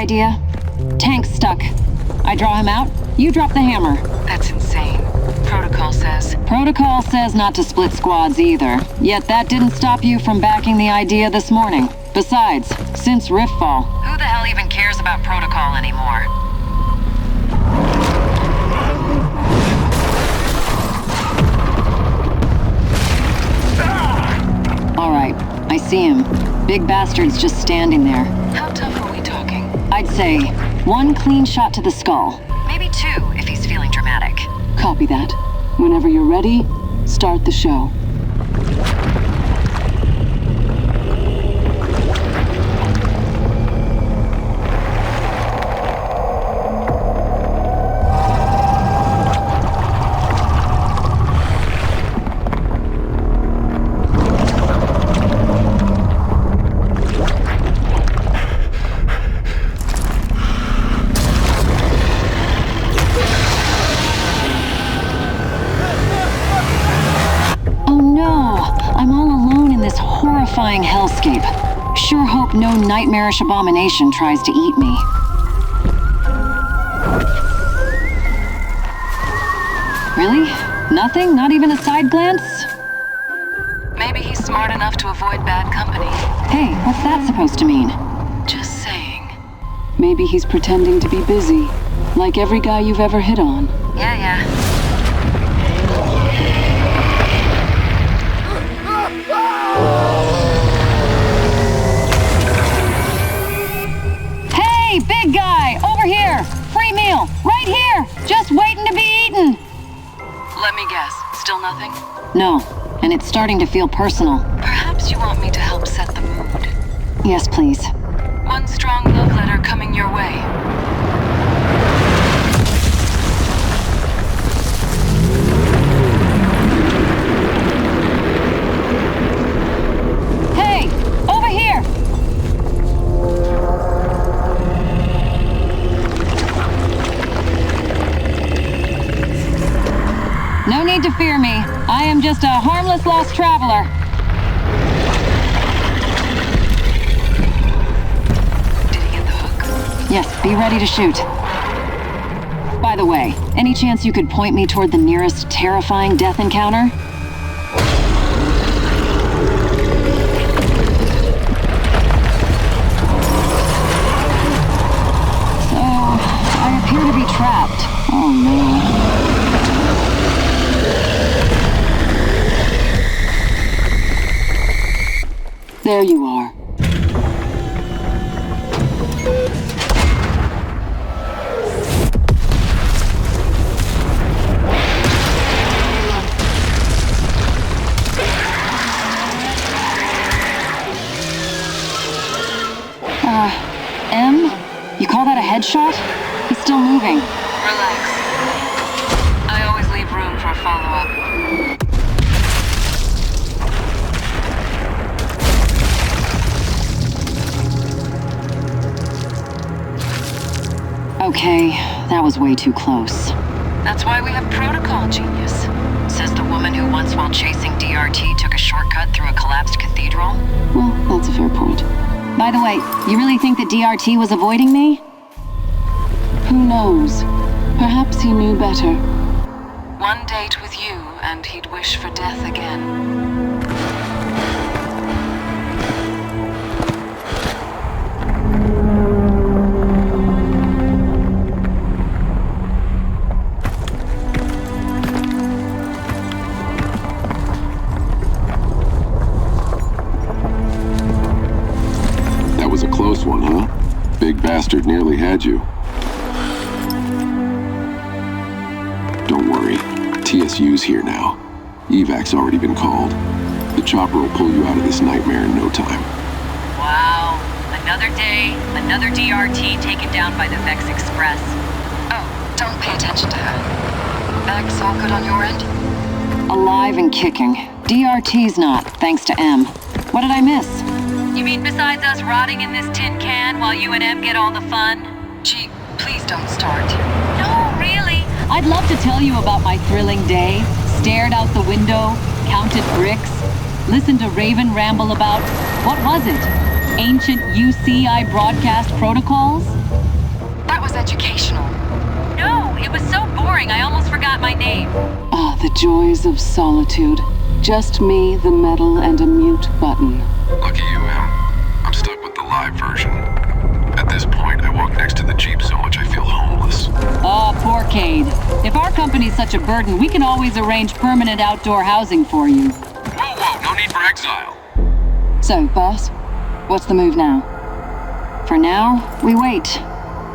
idea? Tank's stuck. I draw him out, you drop the hammer. That's insane. Protocol says. Protocol says not to split squads either. Yet that didn't stop you from backing the idea this morning. Besides, since Riftfall, who the hell even cares about Protocol anymore? Alright, I see him. Big bastard's just standing there. How tough are we talking? I'd say 1 clean shot to the skull. Maybe 2 if he's feeling dramatic. Copy that. Whenever you're ready, start the show. Horrifying hellscape. Sure hope no nightmarish abomination tries to eat me. Really? Nothing? Not even a side glance? Maybe he's smart enough to avoid bad company. Hey, what's that supposed to mean? Just saying. Maybe he's pretending to be busy, like every guy you've ever hit on. Yeah. Hey, big guy! Over here! Free meal! Right here! Just waiting to be eaten! Let me guess. Still nothing? No, and it's starting to feel personal. Perhaps you want me to help set the mood. Yes, please. 1 strong love letter coming your way. Hey! Over here! No need to fear me. I am just a harmless lost traveler. Did he get the hook? Yes, be ready to shoot. By the way, any chance you could point me toward the nearest terrifying death encounter? So, I appear to be trapped. Oh no. There you are. M? You call that a headshot? He's still moving. Relax. I always leave room for a follow-up. Okay, that was way too close. That's why we have protocol, genius. Says the woman who once while chasing DRT took a shortcut through a collapsed cathedral. Well, that's a fair point. By the way, you really think that DRT was avoiding me? Who knows? Perhaps he knew better. 1 date with you, and he'd wish for death again. One, huh? Big bastard nearly had you. Don't worry. TSU's here now. Evac's already been called. The chopper will pull you out of this nightmare in no time. Wow. Another day, another DRT taken down by the Vex Express. Oh, don't pay attention to her. Bags all good on your end? Alive and kicking. DRT's not, thanks to M. What did I miss? You mean besides us rotting in this tin can while you and M get all the fun? Gee, please don't start. No, really. I'd love to tell you about my thrilling day. Stared out the window, counted bricks, listened to Raven ramble about, what was it? Ancient UCI broadcast protocols? educational. No, it was so boring I almost forgot my name. Ah, the joys of solitude. Just me, the medal, and a mute button. Lucky you, Em. I'm stuck with the live version. At this point, I walk next to the Jeep so much I feel homeless. Oh, poor Cade. If our company's such a burden, we can always arrange permanent outdoor housing for you. Whoa, no need for exile. So, boss, what's the move now? For now, we wait.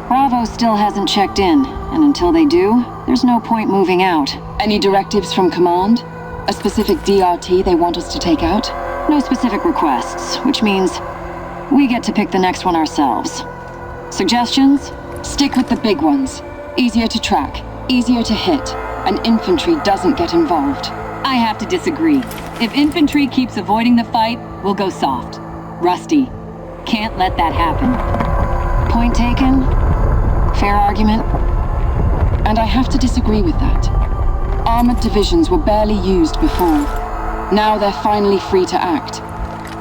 Bravo still hasn't checked in, and until they do, there's no point moving out. Any directives from command? A specific DRT they want us to take out? No specific requests, which means we get to pick the next one ourselves. Suggestions? Stick with the big ones. Easier to track, easier to hit, and infantry doesn't get involved. I have to disagree. If infantry keeps avoiding the fight, we'll go soft. Rusty. Can't let that happen. Point taken. Fair argument. And I have to disagree with that. Armored divisions were barely used before. Now they're finally free to act.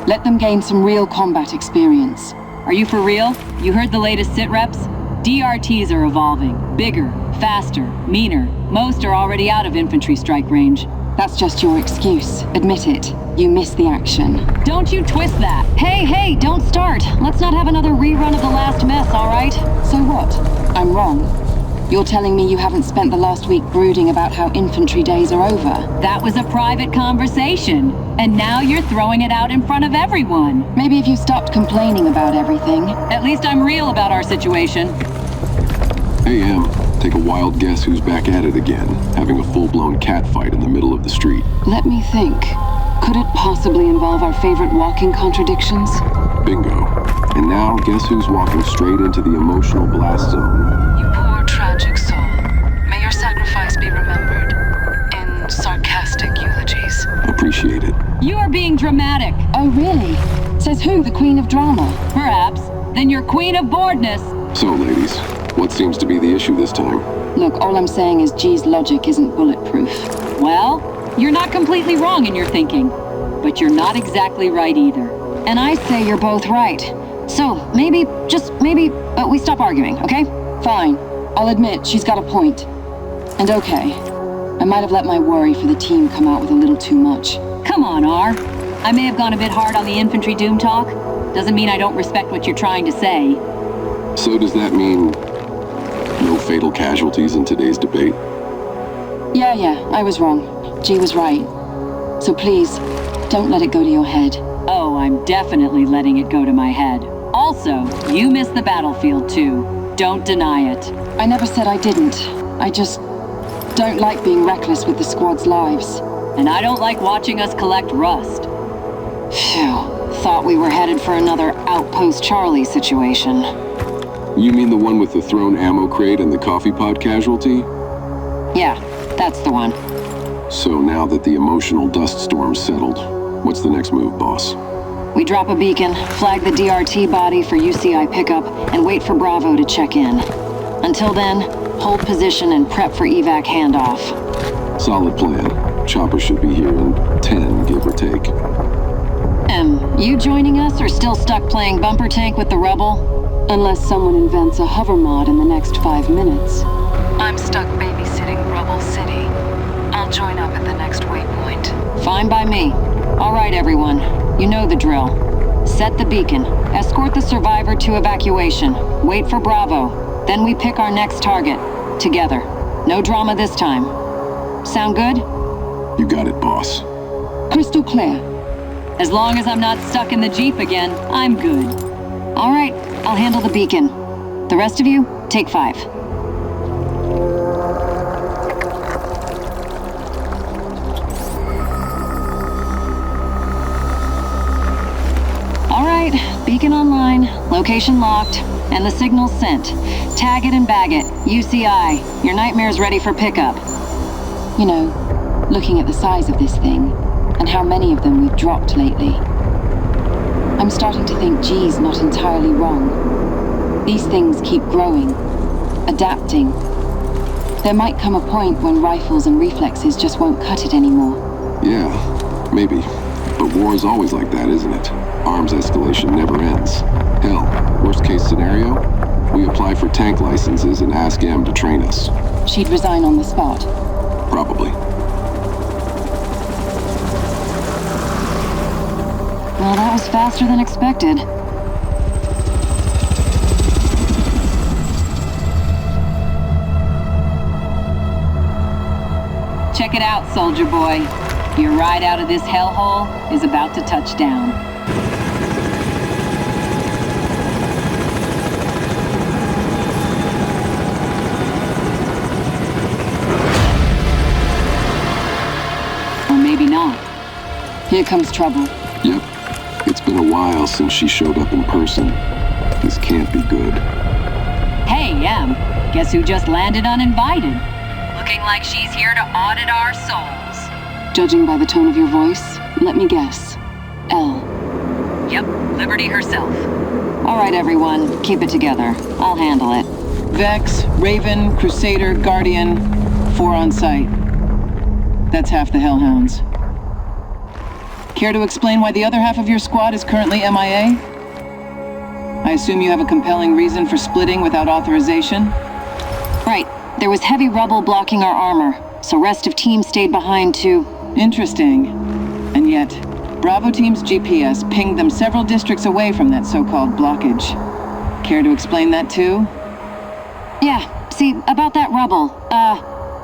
Let them gain some real combat experience. Are you for real? You heard the latest sit reps? DRTs are evolving. Bigger, faster, meaner. Most are already out of infantry strike range. That's just your excuse. Admit it. You miss the action. Don't you twist that. Hey, don't start. Let's not have another rerun of the last mess, all right? So what? I'm wrong. You're telling me you haven't spent the last week brooding about how infantry days are over? That was a private conversation. And now you're throwing it out in front of everyone. Maybe if you stopped complaining about everything. At least I'm real about our situation. Hey, Em. Take a wild guess who's back at it again, having a full-blown catfight in the middle of the street. Let me think. Could it possibly involve our favorite walking contradictions? Bingo. And now, guess who's walking straight into the emotional blast zone? You poor tragic soul. May your sacrifice be remembered in sarcastic eulogies. Appreciate it. You are being dramatic. Oh, really? Says who, the queen of drama? Perhaps. Then you're queen of boredness. So, ladies, what seems to be the issue this time? Look, all I'm saying is G's logic isn't bulletproof. Well, you're not completely wrong in your thinking. But you're not exactly right either. And I say you're both right. So, maybe, just maybe, we stop arguing, okay? Fine. I'll admit she's got a point. And okay. I might have let my worry for the team come out with a little too much. Come on, R. I may have gone a bit hard on the infantry doom talk. Doesn't mean I don't respect what you're trying to say. So does that mean no fatal casualties in today's debate? Yeah, I was wrong. G was right. So please, don't let it go to your head. Oh, I'm definitely letting it go to my head. Also, you missed the battlefield too. Don't deny it. I never said I didn't. I just don't like being reckless with the squad's lives. And I don't like watching us collect rust. Phew. Thought we were headed for another Outpost Charlie situation. You mean the one with the thrown ammo crate and the coffee pot casualty? Yeah, that's the one. So now that the emotional dust storm's settled, what's the next move, boss? We drop a beacon, flag the DRT body for UCI pickup, and wait for Bravo to check in. Until then, hold position and prep for evac handoff. Solid plan. Chopper should be here in 10, give or take. You joining us or still stuck playing bumper tank with the Rebel? Unless someone invents a hover mod in the next 5 minutes. I'm stuck babysitting Rubble City. I'll join up at the next waypoint. Fine by me. All right, everyone. You know the drill. Set the beacon. Escort the survivor to evacuation. Wait for Bravo. Then we pick our next target. Together. No drama this time. Sound good? You got it, boss. Crystal clear. As long as I'm not stuck in the Jeep again, I'm good. All right, I'll handle the beacon. The rest of you, take 5. All right, beacon online, location locked, and the signal's sent. Tag it and bag it. UCI, your nightmare's ready for pickup. You know, looking at the size of this thing, and how many of them we've dropped lately, I'm starting to think G's not entirely wrong. These things keep growing, adapting. There might come a point when rifles and reflexes just won't cut it anymore. Yeah, maybe. But war is always like that, isn't it? Arms escalation never ends. Hell, worst case scenario, We apply for tank licenses and ask M to train us. She'd resign on the spot. Probably. Well, that was faster than expected. Check it out, soldier boy. Your ride out of this hellhole is about to touch down. Or maybe not. Here comes trouble. Yep. It's been a while since she showed up in person. This can't be good. Hey, Em. Guess who just landed uninvited? Looking like she's here to audit our souls. Judging by the tone of your voice, let me guess. L. Yep, Liberty herself. All right, everyone, keep it together. I'll handle it. Vex, Raven, Crusader, Guardian, 4 on site. That's half the Hellhounds. Care to explain why the other half of your squad is currently MIA? I assume you have a compelling reason for splitting without authorization? Right. There was heavy rubble blocking our armor, so rest of team stayed behind to... Interesting. And yet, Bravo Team's GPS pinged them several districts away from that so-called blockage. Care to explain that too? Yeah, see, about that rubble,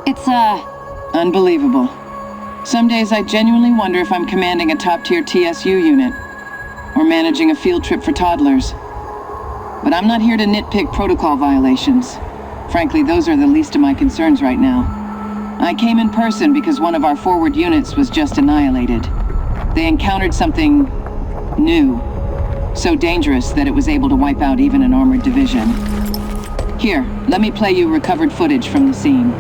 it's, Unbelievable. Some days I genuinely wonder if I'm commanding a top-tier TSU unit, or managing a field trip for toddlers. But I'm not here to nitpick protocol violations. Frankly, those are the least of my concerns right now. I came in person because one of our forward units was just annihilated. They encountered something new, so dangerous that it was able to wipe out even an armored division. Here, let me play you recovered footage from the scene.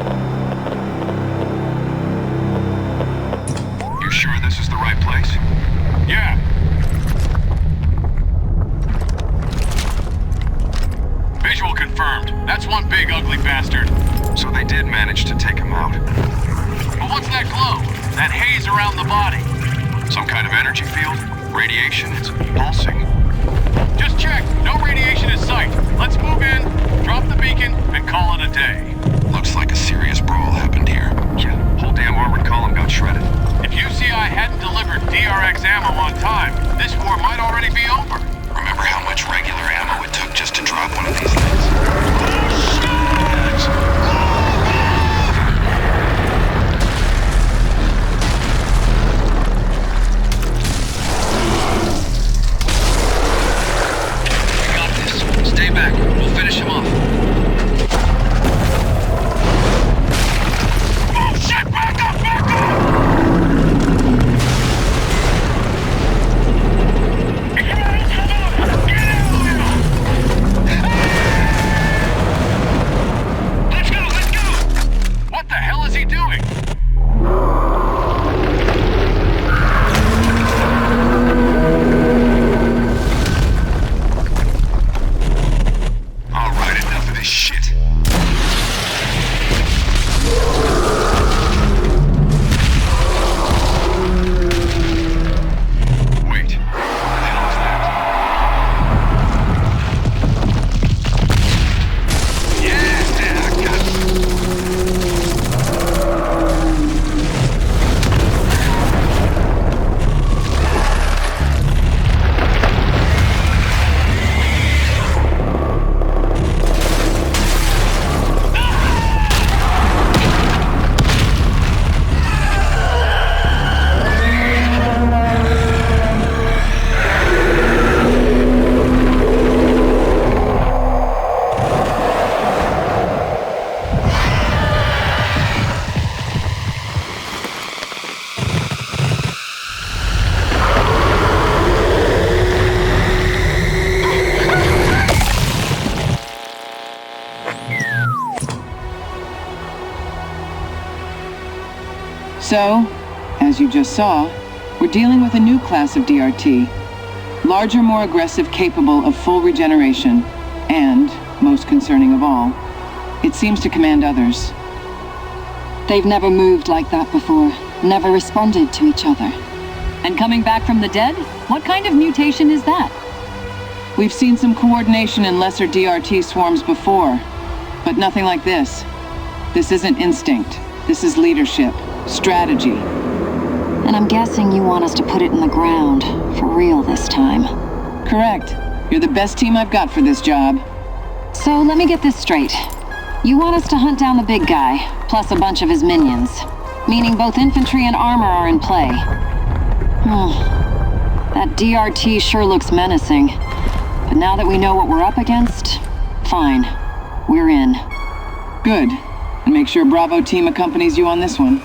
You sure this is the right place? Yeah. Visual confirmed. That's one big ugly bastard. So they did manage to take him out. But what's that glow? That haze around the body? Some kind of energy field? Radiation? It's pulsing. Just check. No radiation in sight. Let's move in, drop the beacon, and call it a day. Looks like a serious brawl happened here. Yeah, whole damn armored column got shredded. If UCI hadn't delivered DRX ammo on time, this war might already be over. Remember how much regular ammo it took just to drop one of these things? We got this. Stay back. We'll finish him off. Oh shit! Back up! Back up! What the hell is he doing? All right, enough of this shit. Wait, what the hell is that? Yeah, I got it. So, as you just saw, we're dealing with a new class of DRT. Larger, more aggressive, capable of full regeneration. And, most concerning of all, it seems to command others. They've never moved like that before, never responded to each other. And coming back from the dead? What kind of mutation is that? We've seen some coordination in lesser DRT swarms before, but nothing like this. This isn't instinct. This is leadership, strategy. And I'm guessing you want us to put it in the ground, for real this time. Correct. You're the best team I've got for this job. So let me get this straight. You want us to hunt down the big guy, plus a bunch of his minions. Meaning both infantry and armor are in play. That DRT sure looks menacing. But now that we know what we're up against, fine. We're in. Good. And make sure Bravo team accompanies you on this one.